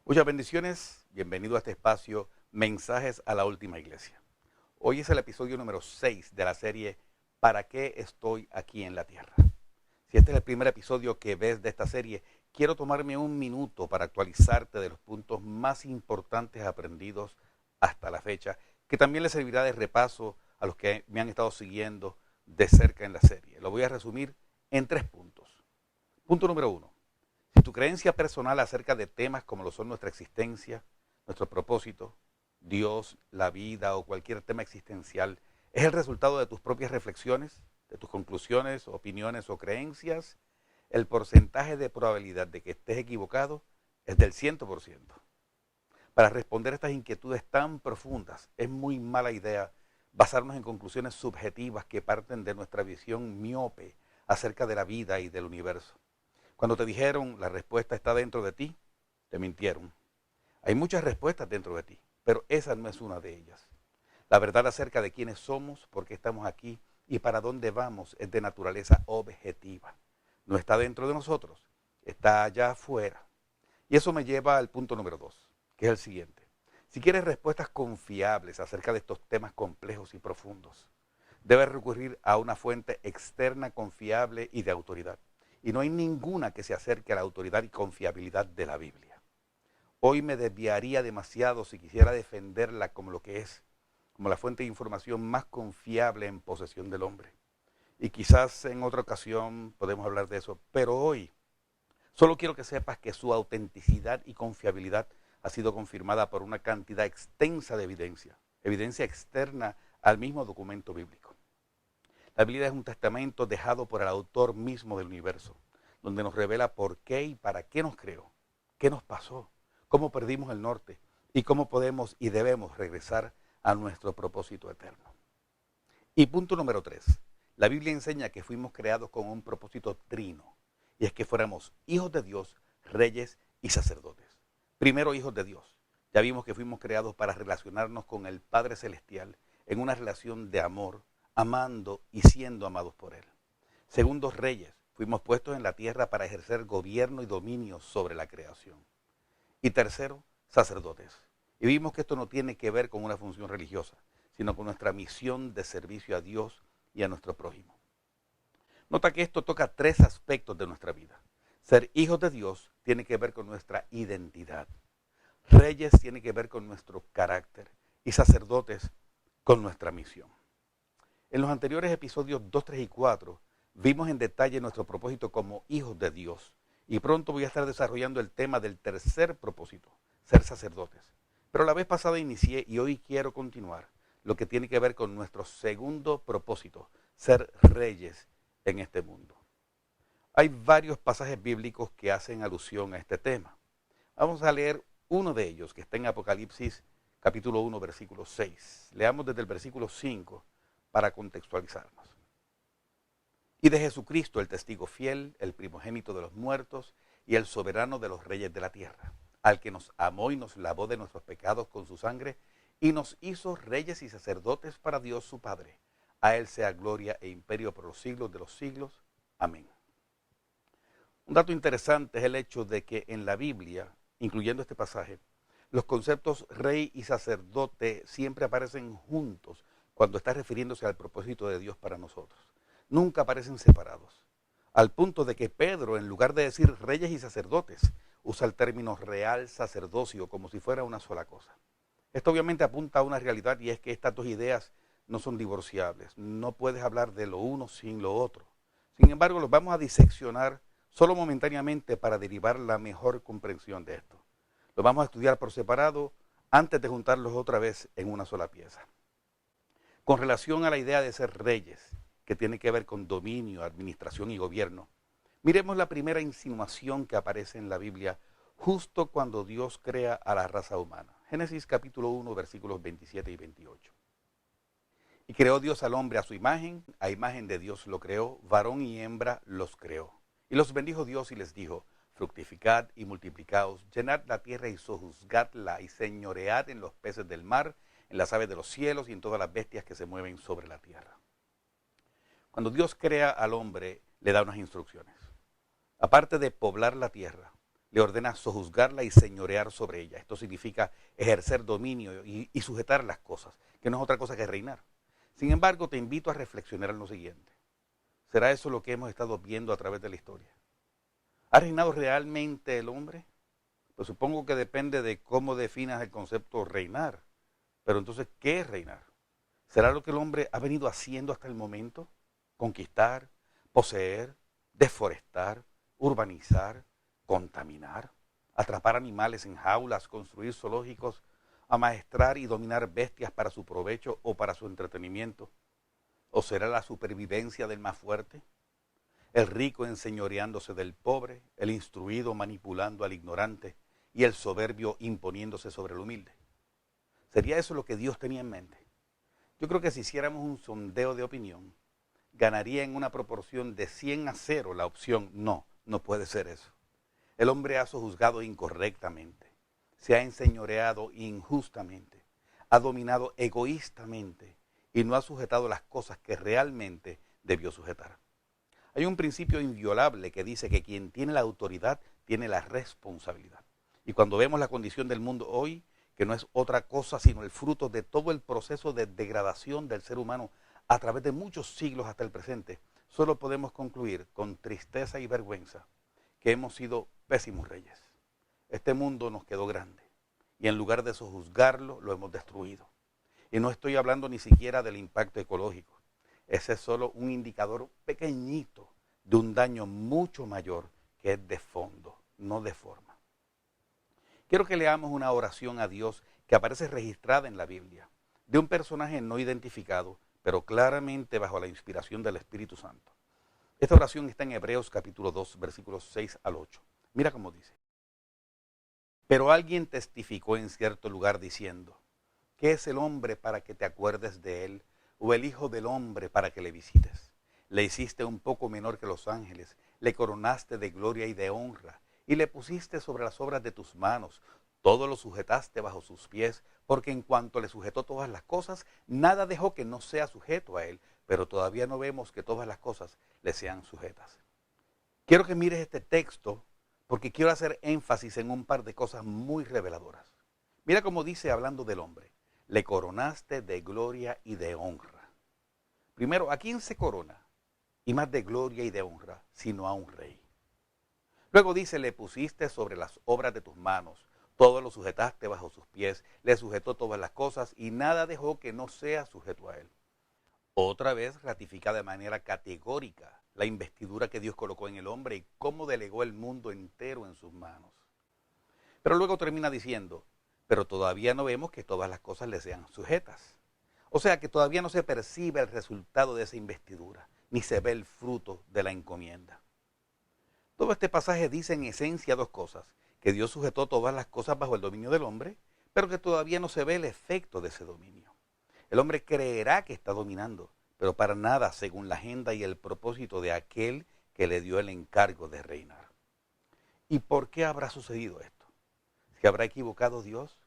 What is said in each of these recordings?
Muchas bendiciones, bienvenido a este espacio Mensajes a la Última Iglesia. Hoy es el episodio número 6 de la serie ¿Para qué estoy aquí en la tierra? Si este es el primer episodio que ves de esta serie, quiero tomarme un minuto para actualizarte de los puntos más importantes aprendidos hasta la fecha, que también les servirá de repaso a los que me han estado siguiendo de cerca en la serie. Lo voy a resumir en 3 puntos. Punto número 1. Si tu creencia personal acerca de temas como lo son nuestra existencia, nuestro propósito, Dios, la vida o cualquier tema existencial es el resultado de tus propias reflexiones, de tus conclusiones, opiniones o creencias, el porcentaje de probabilidad de que estés equivocado es del 100%. Para responder a estas inquietudes tan profundas, es muy mala idea basarnos en conclusiones subjetivas que parten de nuestra visión miope acerca de la vida y del universo. Cuando te dijeron la respuesta está dentro de ti, te mintieron. Hay muchas respuestas dentro de ti, pero esa no es una de ellas. La verdad acerca de quiénes somos, por qué estamos aquí y para dónde vamos es de naturaleza objetiva. No está dentro de nosotros, está allá afuera. Y eso me lleva al punto número 2, que es el siguiente. Si quieres respuestas confiables acerca de estos temas complejos y profundos, debes recurrir a una fuente externa confiable y de autoridad. Y no hay ninguna que se acerque a la autoridad y confiabilidad de la Biblia. Hoy me desviaría demasiado si quisiera defenderla como lo que es, como la fuente de información más confiable en posesión del hombre. Y quizás en otra ocasión podemos hablar de eso, pero hoy solo quiero que sepas que su autenticidad y confiabilidad ha sido confirmada por una cantidad extensa de evidencia externa al mismo documento bíblico. La Biblia es un testamento dejado por el autor mismo del universo, donde nos revela por qué y para qué nos creó, qué nos pasó, cómo perdimos el norte y cómo podemos y debemos regresar a nuestro propósito eterno. Y punto número 3. La Biblia enseña que fuimos creados con un propósito trino, y es que fuéramos hijos de Dios, reyes y sacerdotes. Primero, hijos de Dios. Ya vimos que fuimos creados para relacionarnos con el Padre Celestial en una relación de amor, amando y siendo amados por Él. Segundo, reyes. Fuimos puestos en la tierra para ejercer gobierno y dominio sobre la creación. Y tercero, sacerdotes. Y vimos que esto no tiene que ver con una función religiosa, sino con nuestra misión de servicio a Dios y a nuestro prójimo. Nota que esto toca 3 aspectos de nuestra vida. Ser hijos de Dios tiene que ver con nuestra identidad. Reyes tiene que ver con nuestro carácter y sacerdotes con nuestra misión. En los anteriores episodios 2, 3 y 4 vimos en detalle nuestro propósito como hijos de Dios. Y pronto voy a estar desarrollando el tema del tercer propósito, ser sacerdotes. Pero la vez pasada inicié y hoy quiero continuar lo que tiene que ver con nuestro segundo propósito, ser reyes en este mundo. Hay varios pasajes bíblicos que hacen alusión a este tema. Vamos a leer uno de ellos que está en Apocalipsis capítulo 1, versículo 6. Leamos desde el versículo 5 para contextualizarnos. Y de Jesucristo, el testigo fiel, el primogénito de los muertos y el soberano de los reyes de la tierra, al que nos amó y nos lavó de nuestros pecados con su sangre y nos hizo reyes y sacerdotes para Dios su Padre. A Él sea gloria e imperio por los siglos de los siglos. Amén. Un dato interesante es el hecho de que en la Biblia, incluyendo este pasaje, los conceptos rey y sacerdote siempre aparecen juntos cuando está refiriéndose al propósito de Dios para nosotros. Nunca aparecen separados. Al punto de que Pedro, en lugar de decir reyes y sacerdotes, usa el término real sacerdocio como si fuera una sola cosa. Esto obviamente apunta a una realidad y es que estas dos ideas no son divorciables. No puedes hablar de lo uno sin lo otro. Sin embargo, los vamos a diseccionar solo momentáneamente para derivar la mejor comprensión de esto. Los vamos a estudiar por separado antes de juntarlos otra vez en una sola pieza. Con relación a la idea de ser reyes, que tiene que ver con dominio, administración y gobierno, miremos la primera insinuación que aparece en la Biblia justo cuando Dios crea a la raza humana. Génesis capítulo 1, versículos 27 y 28. Y creó Dios al hombre a su imagen, a imagen de Dios lo creó, varón y hembra los creó. Y los bendijo Dios y les dijo, fructificad y multiplicaos, llenad la tierra y sojuzgadla y señoread en los peces del mar, en las aves de los cielos y en todas las bestias que se mueven sobre la tierra. Cuando Dios crea al hombre, le da unas instrucciones. Aparte de poblar la tierra, le ordena sojuzgarla y señorear sobre ella. Esto significa ejercer dominio y sujetar las cosas, que no es otra cosa que reinar. Sin embargo, te invito a reflexionar en lo siguiente. ¿Será eso lo que hemos estado viendo a través de la historia? ¿Ha reinado realmente el hombre? Pues supongo que depende de cómo definas el concepto reinar. Pero entonces, ¿qué es reinar? ¿Será lo que el hombre ha venido haciendo hasta el momento? Conquistar, poseer, deforestar, urbanizar, contaminar, atrapar animales en jaulas, construir zoológicos, amaestrar y dominar bestias para su provecho o para su entretenimiento. ¿O será la supervivencia del más fuerte? El rico enseñoreándose del pobre, el instruido manipulando al ignorante y el soberbio imponiéndose sobre el humilde. ¿Sería eso lo que Dios tenía en mente? Yo creo que si hiciéramos un sondeo de opinión, ganaría en una proporción de 100-0 la opción no, no puede ser eso. El hombre ha sojuzgado incorrectamente, se ha enseñoreado injustamente, ha dominado egoístamente y no ha sujetado las cosas que realmente debió sujetar. Hay un principio inviolable que dice que quien tiene la autoridad tiene la responsabilidad. Y cuando vemos la condición del mundo hoy, que no es otra cosa sino el fruto de todo el proceso de degradación del ser humano a través de muchos siglos hasta el presente, solo podemos concluir con tristeza y vergüenza que hemos sido pésimos reyes. Este mundo nos quedó grande y en lugar de sojuzgarlo, lo hemos destruido. Y no estoy hablando ni siquiera del impacto ecológico. Ese es solo un indicador pequeñito de un daño mucho mayor que es de fondo, no de forma. Quiero que leamos una oración a Dios que aparece registrada en la Biblia, de un personaje no identificado, pero claramente bajo la inspiración del Espíritu Santo. Esta oración está en Hebreos capítulo 2, versículos 6 al 8. Mira cómo dice. Pero alguien testificó en cierto lugar diciendo, ¿qué es el hombre para que te acuerdes de él? ¿O el hijo del hombre para que le visites? Le hiciste un poco menor que los ángeles, le coronaste de gloria y de honra, y le pusiste sobre las obras de tus manos, todo lo sujetaste bajo sus pies, porque en cuanto le sujetó todas las cosas, nada dejó que no sea sujeto a él, pero todavía no vemos que todas las cosas le sean sujetas. Quiero que mires este texto porque quiero hacer énfasis en un par de cosas muy reveladoras. Mira cómo dice hablando del hombre, le coronaste de gloria y de honra. Primero, ¿a quién se corona? Y más de gloria y de honra, sino a un rey. Luego dice, le pusiste sobre las obras de tus manos, todo lo sujetaste bajo sus pies, le sujetó todas las cosas y nada dejó que no sea sujeto a él. Otra vez ratifica de manera categórica la investidura que Dios colocó en el hombre y cómo delegó el mundo entero en sus manos. Pero luego termina diciendo, pero todavía no vemos que todas las cosas le sean sujetas. O sea que todavía no se percibe el resultado de esa investidura, ni se ve el fruto de la encomienda. Todo este pasaje dice en esencia dos cosas, que Dios sujetó todas las cosas bajo el dominio del hombre, pero que todavía no se ve el efecto de ese dominio. El hombre creerá que está dominando, pero para nada según la agenda y el propósito de aquel que le dio el encargo de reinar. ¿Y por qué habrá sucedido esto? ¿Se habrá equivocado Dios?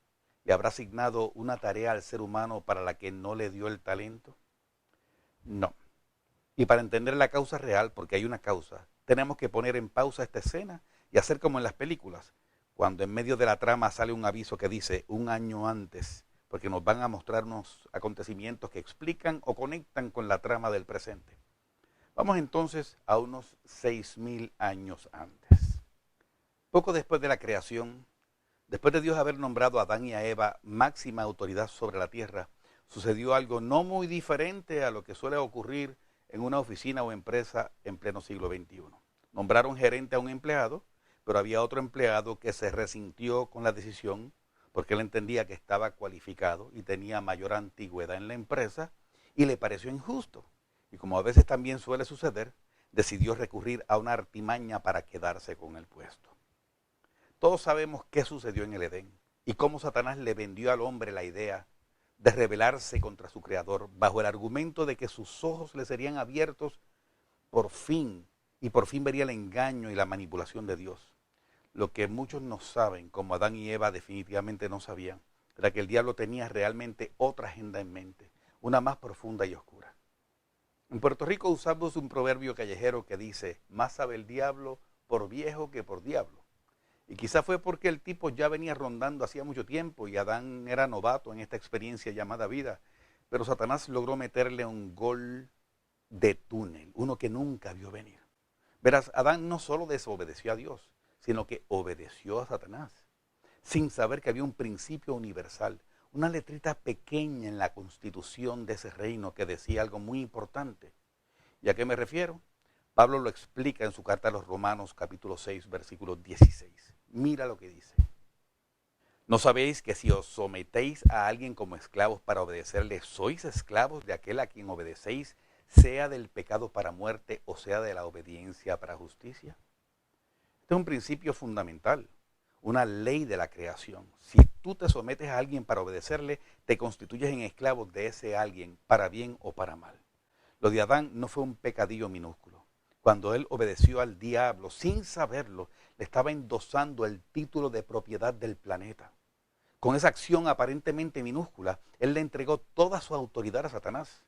¿Le habrá asignado una tarea al ser humano para la que no le dio el talento? No. Y para entender la causa real, porque hay una causa, tenemos que poner en pausa esta escena y hacer como en las películas, cuando en medio de la trama sale un aviso que dice 1 año antes, porque nos van a mostrar unos acontecimientos que explican o conectan con la trama del presente. Vamos entonces a unos 6.000 años antes. Poco después de la creación, después de Dios haber nombrado a Adán y a Eva máxima autoridad sobre la tierra, sucedió algo no muy diferente a lo que suele ocurrir en una oficina o empresa en pleno siglo XXI. Nombraron gerente a un empleado, pero había otro empleado que se resintió con la decisión porque él entendía que estaba cualificado y tenía mayor antigüedad en la empresa y le pareció injusto. Y como a veces también suele suceder, decidió recurrir a una artimaña para quedarse con el puesto. Todos sabemos qué sucedió en el Edén y cómo Satanás le vendió al hombre la idea de rebelarse contra su creador bajo el argumento de que sus ojos le serían abiertos por fin y por fin vería el engaño y la manipulación de Dios. Lo que muchos no saben, como Adán y Eva definitivamente no sabían, era que el diablo tenía realmente otra agenda en mente, una más profunda y oscura. En Puerto Rico usamos un proverbio callejero que dice, más sabe el diablo por viejo que por diablo. Y quizá fue porque el tipo ya venía rondando hacía mucho tiempo y Adán era novato en esta experiencia llamada vida. Pero Satanás logró meterle un gol de túnel, uno que nunca vio venir. Verás, Adán no solo desobedeció a Dios, sino que obedeció a Satanás, sin saber que había un principio universal, una letrita pequeña en la constitución de ese reino que decía algo muy importante. ¿Y a qué me refiero? Pablo lo explica en su carta a los Romanos capítulo 6, versículo 16. Mira lo que dice. ¿No sabéis que si os sometéis a alguien como esclavos para obedecerle, sois esclavos de aquel a quien obedecéis, sea del pecado para muerte o sea de la obediencia para justicia? Este es un principio fundamental, una ley de la creación. Si tú te sometes a alguien para obedecerle, te constituyes en esclavo de ese alguien, para bien o para mal. Lo de Adán no fue un pecadillo minúsculo. Cuando él obedeció al diablo, sin saberlo, le estaba endosando el título de propiedad del planeta. Con esa acción aparentemente minúscula, él le entregó toda su autoridad a Satanás.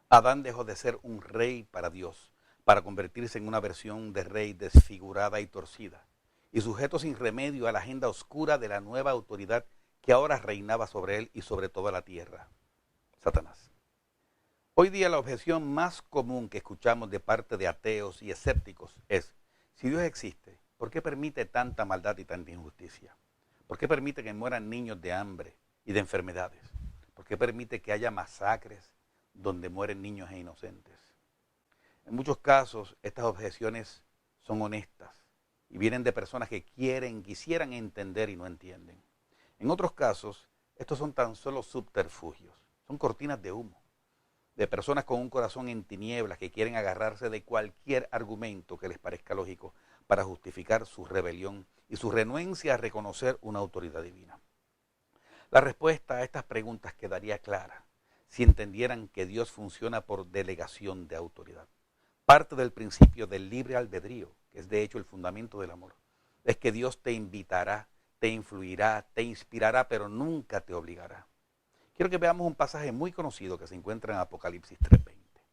Adán dejó de ser un rey para Dios, para convertirse en una versión de rey desfigurada y torcida, y sujeto sin remedio a la agenda oscura de la nueva autoridad que ahora reinaba sobre él y sobre toda la tierra, Satanás. Hoy día la objeción más común que escuchamos de parte de ateos y escépticos es: si Dios existe, ¿por qué permite tanta maldad y tanta injusticia? ¿Por qué permite que mueran niños de hambre y de enfermedades? ¿Por qué permite que haya masacres donde mueren niños e inocentes? En muchos casos estas objeciones son honestas y vienen de personas que quisieran entender y no entienden. En otros casos, estos son tan solo subterfugios, son cortinas de humo, de personas con un corazón en tinieblas que quieren agarrarse de cualquier argumento que les parezca lógico para justificar su rebelión y su renuencia a reconocer una autoridad divina. La respuesta a estas preguntas quedaría clara si entendieran que Dios funciona por delegación de autoridad. Parte del principio del libre albedrío, que es de hecho el fundamento del amor, es que Dios te invitará, te influirá, te inspirará, pero nunca te obligará. Quiero que veamos un pasaje muy conocido que se encuentra en Apocalipsis 3:20.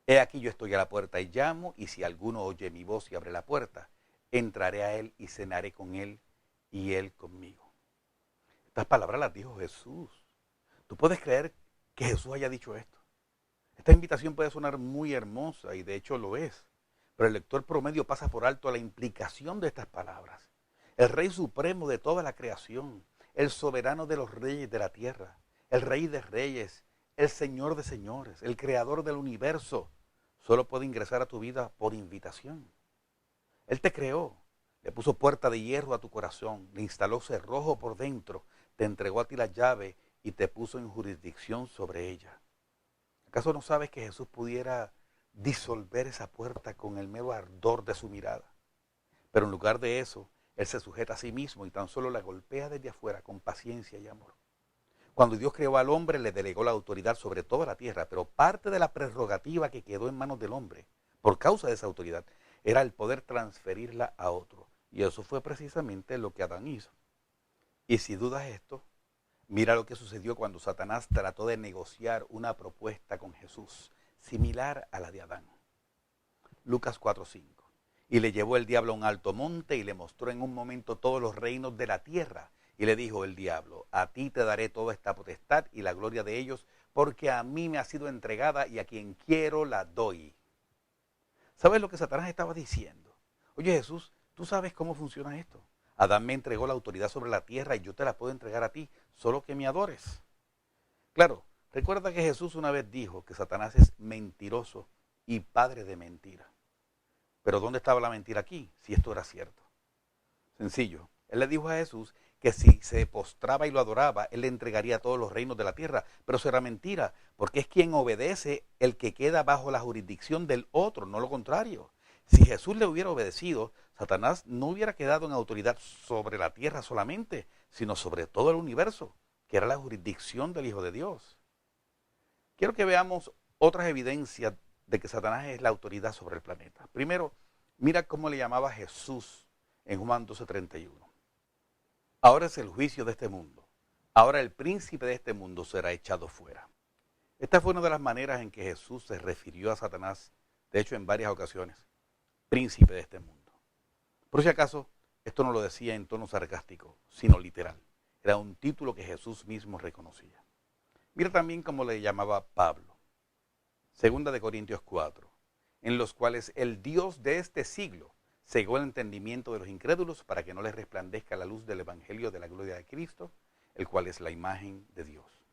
He aquí yo estoy a la puerta y llamo, y si alguno oye mi voz y abre la puerta, entraré a él y cenaré con él y él conmigo. Estas palabras las dijo Jesús. ¿Tú puedes creer que Jesús haya dicho esto? Esta invitación puede sonar muy hermosa y de hecho lo es, pero el lector promedio pasa por alto la implicación de estas palabras. El Rey Supremo de toda la creación, el soberano de los reyes de la tierra, el Rey de reyes, el Señor de señores, el Creador del universo, solo puede ingresar a tu vida por invitación. Él te creó, le puso puerta de hierro a tu corazón, le instaló cerrojo por dentro, te entregó a ti la llave y te puso en jurisdicción sobre ella. ¿Acaso no sabes que Jesús pudiera disolver esa puerta con el mero ardor de su mirada? Pero en lugar de eso, Él se sujeta a sí mismo y tan solo la golpea desde afuera con paciencia y amor. Cuando Dios creó al hombre, le delegó la autoridad sobre toda la tierra, pero parte de la prerrogativa que quedó en manos del hombre, por causa de esa autoridad, era el poder transferirla a otro. Y eso fue precisamente lo que Adán hizo. Y si dudas esto, mira lo que sucedió cuando Satanás trató de negociar una propuesta con Jesús, similar a la de Adán. Lucas 4:5. Y le llevó el diablo a un alto monte y le mostró en un momento todos los reinos de la tierra. Y le dijo el diablo: a ti te daré toda esta potestad y la gloria de ellos, porque a mí me ha sido entregada y a quien quiero la doy. ¿Sabes lo que Satanás estaba diciendo? Oye Jesús, ¿tú sabes cómo funciona esto? Adán me entregó la autoridad sobre la tierra y yo te la puedo entregar a ti, solo que me adores. Claro, recuerda que Jesús una vez dijo que Satanás es mentiroso y padre de mentira. Pero ¿dónde estaba la mentira aquí, si esto era cierto? Sencillo, él le dijo a Jesús que si se postraba y lo adoraba, él le entregaría todos los reinos de la tierra. Pero eso era mentira, porque es quien obedece el que queda bajo la jurisdicción del otro, no lo contrario. Si Jesús le hubiera obedecido, Satanás no hubiera quedado en autoridad sobre la tierra solamente, sino sobre todo el universo, que era la jurisdicción del Hijo de Dios. Quiero que veamos otras evidencias de que Satanás es la autoridad sobre el planeta. Primero, mira cómo le llamaba Jesús en Juan 12:31. Ahora es el juicio de este mundo. Ahora el príncipe de este mundo será echado fuera. Esta fue una de las maneras en que Jesús se refirió a Satanás, de hecho en varias ocasiones. Príncipe de este mundo. Por si acaso, Esto no lo decía en tono sarcástico, sino literal. Era un título que Jesús mismo reconocía. Mira también cómo le llamaba Pablo. Segunda de Corintios 4, en los cuales el Dios de este siglo cegó el entendimiento de los incrédulos para que no les resplandezca la luz del evangelio de la gloria de Cristo, el cual es la imagen de Dios.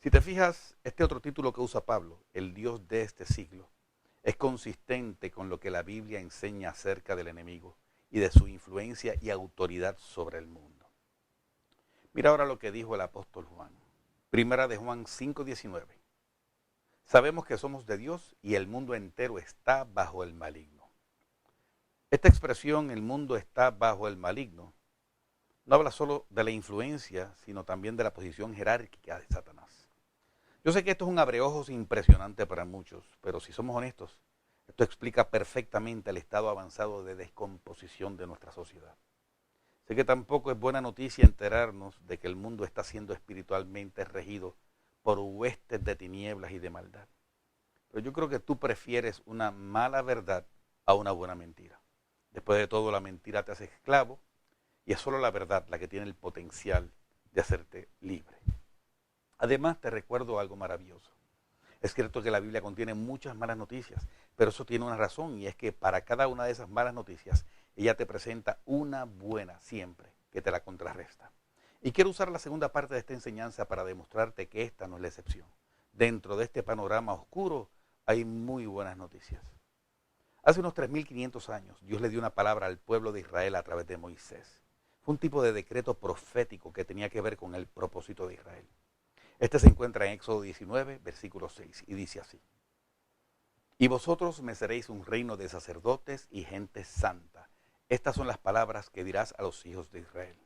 Si te fijas, este otro título que usa Pablo, el Dios de este siglo, es consistente con lo que la Biblia enseña acerca del enemigo y de su influencia y autoridad sobre el mundo. Mira ahora lo que dijo el apóstol Juan. Primera de Juan 5:19. Sabemos que somos de Dios y el mundo entero está bajo el maligno. Esta expresión, el mundo está bajo el maligno, no habla solo de la influencia, sino también de la posición jerárquica de Satanás. Yo sé que esto es un abreojos impresionante para muchos, pero si somos honestos, esto explica perfectamente el estado avanzado de descomposición de nuestra sociedad. Sé que tampoco es buena noticia enterarnos de que el mundo está siendo espiritualmente regido por huestes de tinieblas y de maldad. Pero yo creo que tú prefieres una mala verdad a una buena mentira. Después de todo, la mentira te hace esclavo y es solo la verdad la que tiene el potencial de hacerte libre. Además, te recuerdo algo maravilloso. Es cierto que la Biblia contiene muchas malas noticias, pero eso tiene una razón y es que para cada una de esas malas noticias, ella te presenta una buena siempre que te la contrarresta. Y quiero usar la segunda parte de esta enseñanza para demostrarte que esta no es la excepción. Dentro de este panorama oscuro hay muy buenas noticias. Hace unos 3.500 años, Dios le dio una palabra al pueblo de Israel a través de Moisés. Fue un tipo de decreto profético que tenía que ver con el propósito de Israel. Este se encuentra en Éxodo 19, versículo 6, y dice así. Y vosotros me seréis un reino de sacerdotes y gente santa. Estas son las palabras que dirás a los hijos de Israel.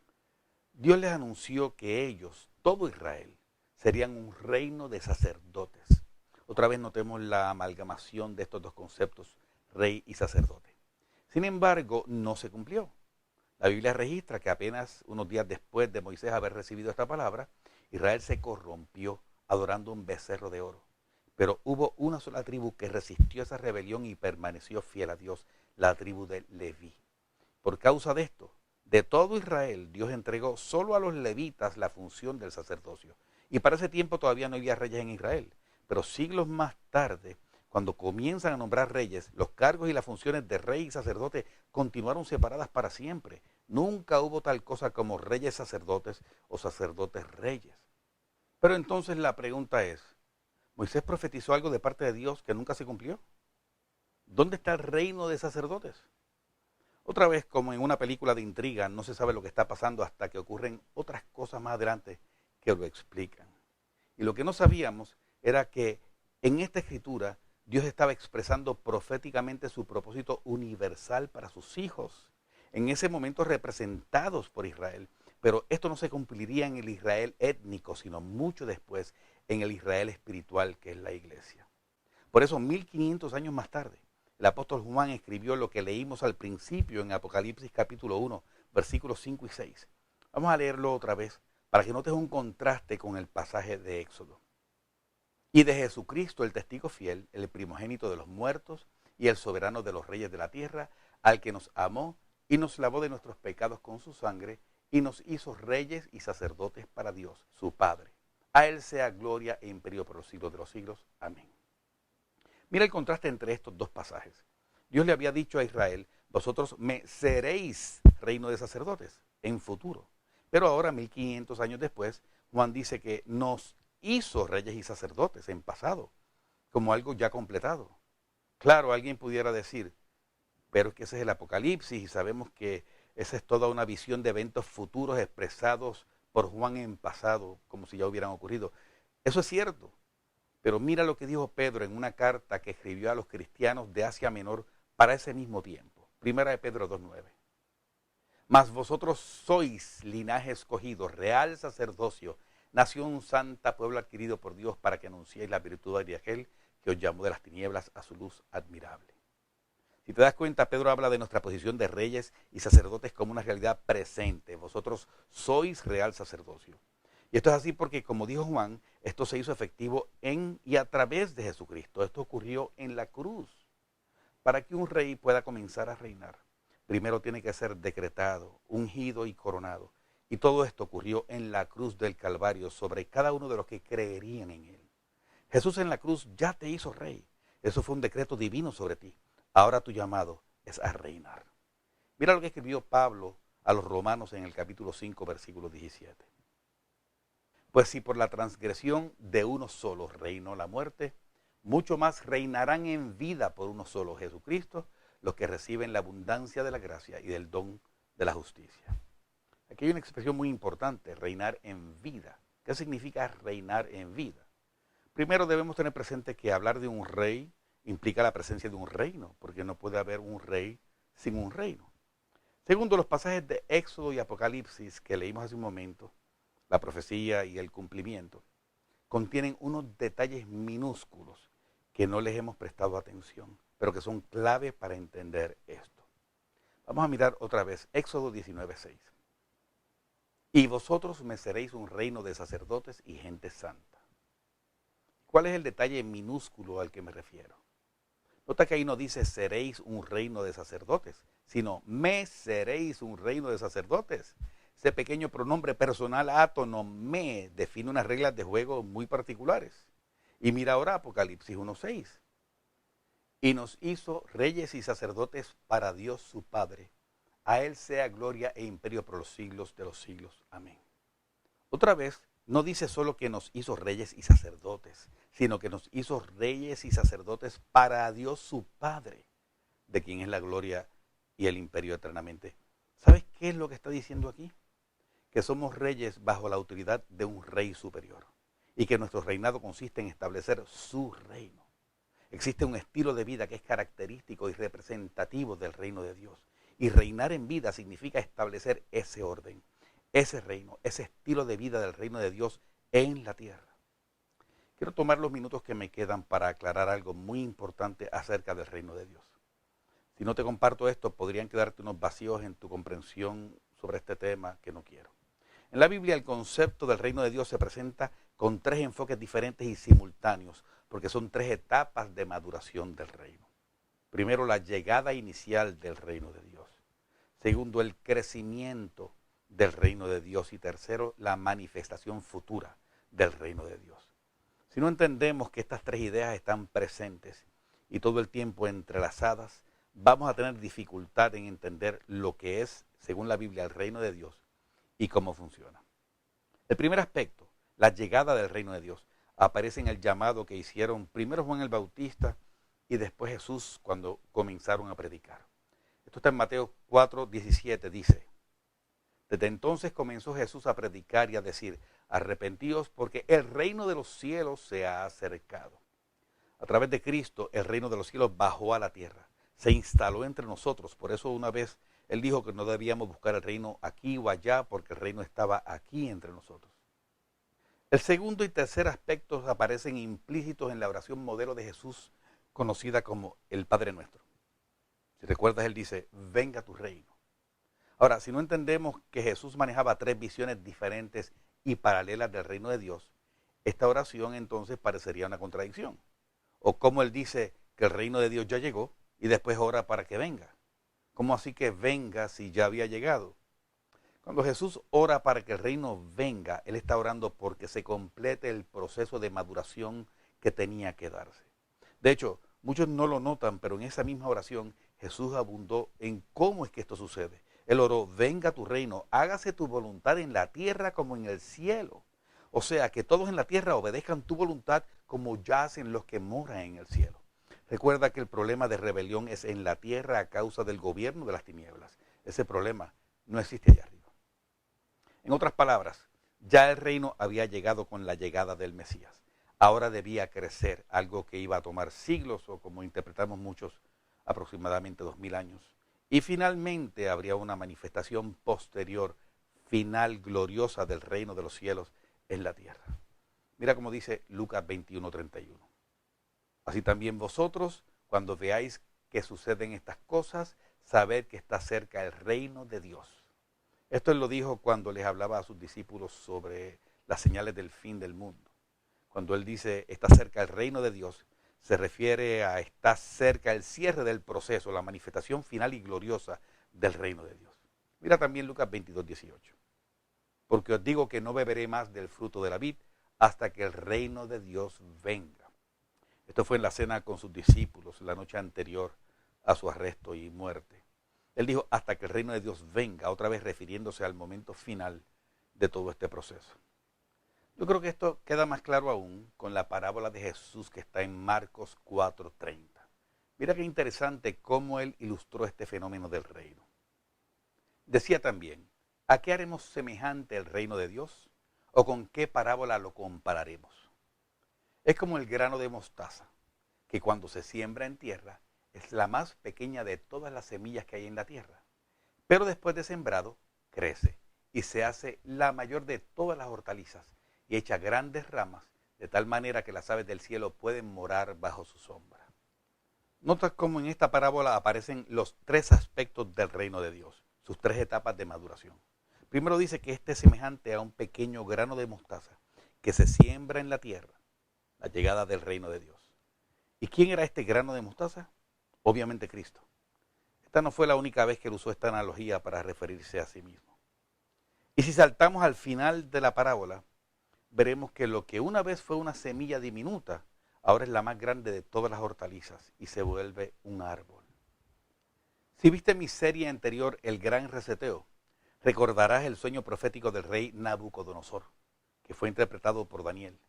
Dios les anunció que ellos, todo Israel, serían un reino de sacerdotes. Otra vez notemos la amalgamación de estos dos conceptos, rey y sacerdote. Sin embargo, no se cumplió. La Biblia registra que apenas unos días después de Moisés haber recibido esta palabra, Israel se corrompió adorando un becerro de oro. Pero hubo una sola tribu que resistió esa rebelión y permaneció fiel a Dios, la tribu de Leví. Por causa de esto, de todo Israel, Dios entregó solo a los levitas la función del sacerdocio. Y para ese tiempo todavía no había reyes en Israel. Pero siglos más tarde, cuando comienzan a nombrar reyes, los cargos y las funciones de rey y sacerdote continuaron separadas para siempre. Nunca hubo tal cosa como reyes sacerdotes o sacerdotes reyes. Pero entonces la pregunta es, ¿Moisés profetizó algo de parte de Dios que nunca se cumplió? ¿Dónde está el reino de sacerdotes? Otra vez, como en una película de intriga, no se sabe lo que está pasando hasta que ocurren otras cosas más adelante que lo explican. Y lo que no sabíamos era que en esta escritura Dios estaba expresando proféticamente su propósito universal para sus hijos, en ese momento representados por Israel. Pero esto no se cumpliría en el Israel étnico, sino mucho después en el Israel espiritual, que es la iglesia. Por eso, 1500 años más tarde, el apóstol Juan escribió lo que leímos al principio en Apocalipsis capítulo 1, versículos 5 y 6. Vamos a leerlo otra vez para que notes un contraste con el pasaje de Éxodo. Y de Jesucristo, el testigo fiel, el primogénito de los muertos y el soberano de los reyes de la tierra, al que nos amó y nos lavó de nuestros pecados con su sangre y nos hizo reyes y sacerdotes para Dios, su Padre. A Él sea gloria e imperio por los siglos de los siglos. Amén. Mira el contraste entre estos dos pasajes. Dios le había dicho a Israel, vosotros me seréis reino de sacerdotes en futuro. Pero ahora, 1500 años después, Juan dice que nos hizo reyes y sacerdotes en pasado, como algo ya completado. Claro, alguien pudiera decir, pero es que ese es el Apocalipsis y sabemos que esa es toda una visión de eventos futuros expresados por Juan en pasado, como si ya hubieran ocurrido. Eso es cierto. Pero mira lo que dijo Pedro en una carta que escribió a los cristianos de Asia Menor para ese mismo tiempo. Primera de Pedro 2:9. Mas vosotros sois linaje escogido, real sacerdocio, nación santa, pueblo adquirido por Dios para que anunciéis la virtud de aquel que os llamó de las tinieblas a su luz admirable. Si te das cuenta, Pedro habla de nuestra posición de reyes y sacerdotes como una realidad presente. Vosotros sois real sacerdocio. Y esto es así porque, como dijo Juan, esto se hizo efectivo en y a través de Jesucristo. Esto ocurrió en la cruz. Para que un rey pueda comenzar a reinar, primero tiene que ser decretado, ungido y coronado. Y todo esto ocurrió en la cruz del Calvario sobre cada uno de los que creerían en él. Jesús en la cruz ya te hizo rey. Eso fue un decreto divino sobre ti. Ahora tu llamado es a reinar. Mira lo que escribió Pablo a los romanos en el capítulo 5, versículo 17. Pues si por la transgresión de uno solo reinó la muerte, mucho más reinarán en vida por uno solo, Jesucristo, los que reciben la abundancia de la gracia y del don de la justicia. Aquí hay una expresión muy importante, reinar en vida. ¿Qué significa reinar en vida? Primero debemos tener presente que hablar de un rey implica la presencia de un reino, porque no puede haber un rey sin un reino. Segundo, los pasajes de Éxodo y Apocalipsis que leímos hace un momento, la profecía y el cumplimiento, contienen unos detalles minúsculos que no les hemos prestado atención, pero que son clave para entender esto. Vamos a mirar otra vez Éxodo 19:6. Y vosotros me seréis un reino de sacerdotes y gente santa. ¿Cuál es el detalle minúsculo al que me refiero? Nota que ahí no dice seréis un reino de sacerdotes, sino me seréis un reino de sacerdotes. Ese pequeño pronombre personal átono, me, define unas reglas de juego muy particulares. Y mira ahora Apocalipsis 1:6. Y nos hizo reyes y sacerdotes para Dios su Padre. A Él sea gloria e imperio por los siglos de los siglos. Amén. Otra vez, no dice solo que nos hizo reyes y sacerdotes, sino que nos hizo reyes y sacerdotes para Dios su Padre, de quien es la gloria y el imperio eternamente. ¿Sabes qué es lo que está diciendo aquí? Que somos reyes bajo la autoridad de un rey superior y que nuestro reinado consiste en establecer su reino. Existe un estilo de vida que es característico y representativo del reino de Dios. Y reinar en vida significa establecer ese orden, ese reino, ese estilo de vida del reino de Dios en la tierra. Quiero tomar los minutos que me quedan para aclarar algo muy importante acerca del reino de Dios. Si no te comparto esto, podrían quedarte unos vacíos en tu comprensión sobre este tema que no quiero. En la Biblia el concepto del reino de Dios se presenta con tres enfoques diferentes y simultáneos, porque son tres etapas de maduración del reino. Primero, la llegada inicial del reino de Dios. Segundo, el crecimiento del reino de Dios. Y tercero, la manifestación futura del reino de Dios. Si no entendemos que estas tres ideas están presentes y todo el tiempo entrelazadas, vamos a tener dificultad en entender lo que es, según la Biblia, el reino de Dios y cómo funciona. El primer aspecto, la llegada del reino de Dios, aparece en el llamado que hicieron primero Juan el Bautista y después Jesús cuando comenzaron a predicar. Esto está en Mateo 4:17, dice: desde entonces comenzó Jesús a predicar y a decir: arrepentíos porque el reino de los cielos se ha acercado. A través de Cristo, el reino de los cielos bajó a la tierra, se instaló entre nosotros. Por eso una vez Él dijo que no debíamos buscar el reino aquí o allá, porque el reino estaba aquí entre nosotros. El segundo y tercer aspectos aparecen implícitos en la oración modelo de Jesús, conocida como el Padre Nuestro. Si recuerdas, Él dice: venga tu reino. Ahora, si no entendemos que Jesús manejaba tres visiones diferentes y paralelas del reino de Dios, esta oración entonces parecería una contradicción. O como Él dice que el reino de Dios ya llegó y después ora para que venga. ¿Cómo así que venga si ya había llegado? Cuando Jesús ora para que el reino venga, Él está orando porque se complete el proceso de maduración que tenía que darse. De hecho, muchos no lo notan, pero en esa misma oración Jesús abundó en cómo es que esto sucede. Él oró: venga tu reino, hágase tu voluntad en la tierra como en el cielo. O sea, que todos en la tierra obedezcan tu voluntad como ya hacen los que moran en el cielo. Recuerda que el problema de rebelión es en la tierra a causa del gobierno de las tinieblas. Ese problema no existe allá arriba. En otras palabras, ya el reino había llegado con la llegada del Mesías. Ahora debía crecer, algo que iba a tomar siglos, o como interpretamos muchos, aproximadamente 2000 años. Y finalmente habría una manifestación posterior, final, gloriosa del reino de los cielos en la tierra. Mira cómo dice Lucas 21:31. Así también vosotros, cuando veáis que suceden estas cosas, sabed que está cerca el reino de Dios. Esto Él lo dijo cuando les hablaba a sus discípulos sobre las señales del fin del mundo. Cuando Él dice está cerca el reino de Dios, se refiere a está cerca el cierre del proceso, la manifestación final y gloriosa del reino de Dios. Mira también Lucas 22:18. Porque os digo que no beberé más del fruto de la vid hasta que el reino de Dios venga. Esto fue en la cena con sus discípulos la noche anterior a su arresto y muerte. Él dijo, hasta que el reino de Dios venga, otra vez refiriéndose al momento final de todo este proceso. Yo creo que esto queda más claro aún con la parábola de Jesús que está en Marcos 4:30. Mira qué interesante cómo él ilustró este fenómeno del reino. Decía también, ¿a qué haremos semejante el reino de Dios? ¿O con qué parábola lo compararemos? Es como el grano de mostaza, que cuando se siembra en tierra es la más pequeña de todas las semillas que hay en la tierra. Pero después de sembrado, crece y se hace la mayor de todas las hortalizas y echa grandes ramas, de tal manera que las aves del cielo pueden morar bajo su sombra. Nota cómo en esta parábola aparecen los tres aspectos del reino de Dios, sus tres etapas de maduración. Primero dice que este es semejante a un pequeño grano de mostaza que se siembra en la tierra, la llegada del reino de Dios. ¿Y quién era este grano de mostaza? Obviamente Cristo. Esta no fue la única vez que él usó esta analogía para referirse a sí mismo. Y si saltamos al final de la parábola, veremos que lo que una vez fue una semilla diminuta, ahora es la más grande de todas las hortalizas y se vuelve un árbol. Si viste mi serie anterior, El Gran Reseteo, recordarás el sueño profético del rey Nabucodonosor, que fue interpretado por Daniel,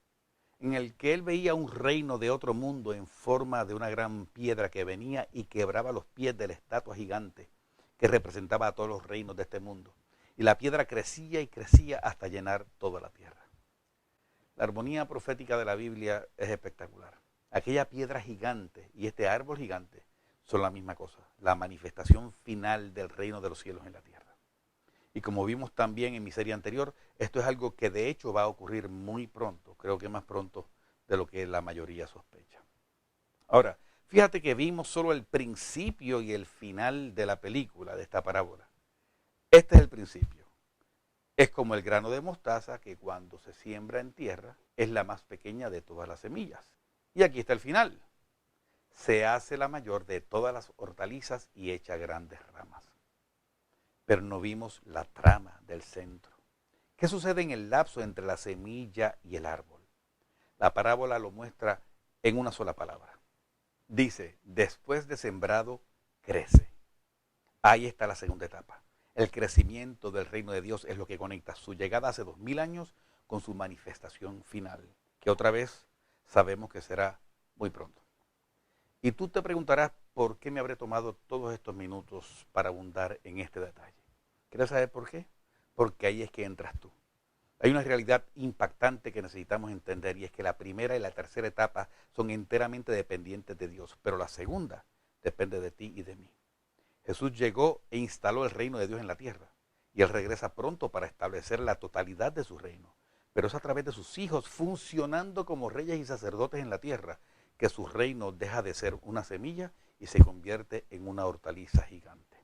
en el que él veía un reino de otro mundo en forma de una gran piedra que venía y quebraba los pies de la estatua gigante que representaba a todos los reinos de este mundo. Y la piedra crecía y crecía hasta llenar toda la tierra. La armonía profética de la Biblia es espectacular. Aquella piedra gigante y este árbol gigante son la misma cosa, la manifestación final del reino de los cielos en la tierra. Y como vimos también en mi serie anterior, esto es algo que de hecho va a ocurrir muy pronto, creo que más pronto de lo que la mayoría sospecha. Ahora, fíjate que vimos solo el principio y el final de la película, de esta parábola. Este es el principio. Es como el grano de mostaza que cuando se siembra en tierra es la más pequeña de todas las semillas. Y aquí está el final. Se hace la mayor de todas las hortalizas y echa grandes ramas. Pero no vimos la trama del centro. ¿Qué sucede en el lapso entre la semilla y el árbol? La parábola lo muestra en una sola palabra. Dice, después de sembrado, crece. Ahí está la segunda etapa. El crecimiento del reino de Dios es lo que conecta su llegada hace 2000 años con su manifestación final, que otra vez sabemos que será muy pronto. Y tú te preguntarás por qué me habré tomado todos estos minutos para abundar en este detalle. ¿Quieres saber por qué? Porque ahí es que entras tú. Hay una realidad impactante que necesitamos entender y es que la primera y la tercera etapa son enteramente dependientes de Dios, pero la segunda depende de ti y de mí. Jesús llegó e instaló el reino de Dios en la tierra y Él regresa pronto para establecer la totalidad de su reino, pero es a través de sus hijos funcionando como reyes y sacerdotes en la tierra que su reino deja de ser una semilla y se convierte en una hortaliza gigante.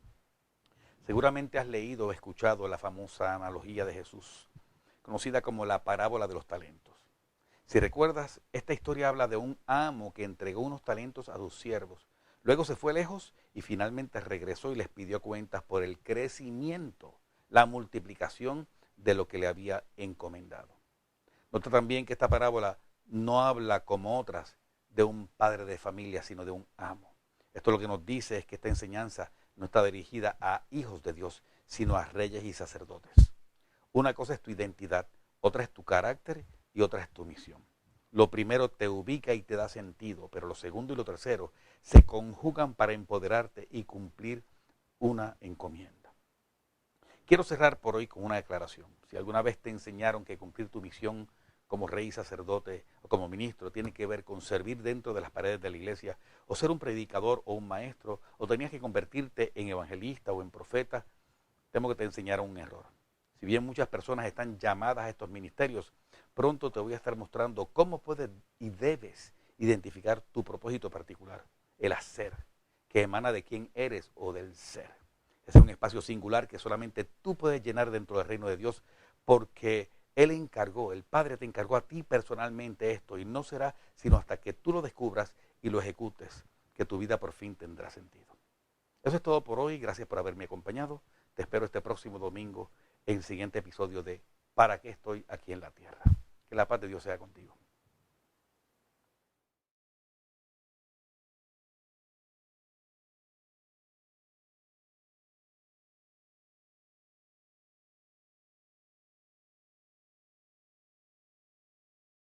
Seguramente has leído o escuchado la famosa analogía de Jesús, conocida como la parábola de los talentos. Si recuerdas, esta historia habla de un amo que entregó unos talentos a sus siervos, luego se fue lejos y finalmente regresó y les pidió cuentas por el crecimiento, la multiplicación de lo que le había encomendado. Nota también que esta parábola no habla como otras de un padre de familia, sino de un amo. Esto lo que nos dice es que esta enseñanza no está dirigida a hijos de Dios, sino a reyes y sacerdotes. Una cosa es tu identidad, otra es tu carácter y otra es tu misión. Lo primero te ubica y te da sentido, pero lo segundo y lo tercero se conjugan para empoderarte y cumplir una encomienda. Quiero cerrar por hoy con una declaración. Si alguna vez te enseñaron que cumplir tu misión como rey, sacerdote o como ministro tiene que ver con servir dentro de las paredes de la iglesia o ser un predicador o un maestro o tenías que convertirte en evangelista o en profeta, temo que te enseñaron un error. Si bien muchas personas están llamadas a estos ministerios, pronto te voy a estar mostrando cómo puedes y debes identificar tu propósito particular, el hacer, que emana de quién eres o del ser. Ese es un espacio singular que solamente tú puedes llenar dentro del reino de Dios porque Él encargó, el Padre te encargó a ti personalmente esto y no será sino hasta que tú lo descubras y lo ejecutes que tu vida por fin tendrá sentido. Eso es todo por hoy. Gracias por haberme acompañado. Te espero este próximo domingo en el siguiente episodio de ¿Para qué estoy aquí en la tierra? Que la paz de Dios sea contigo.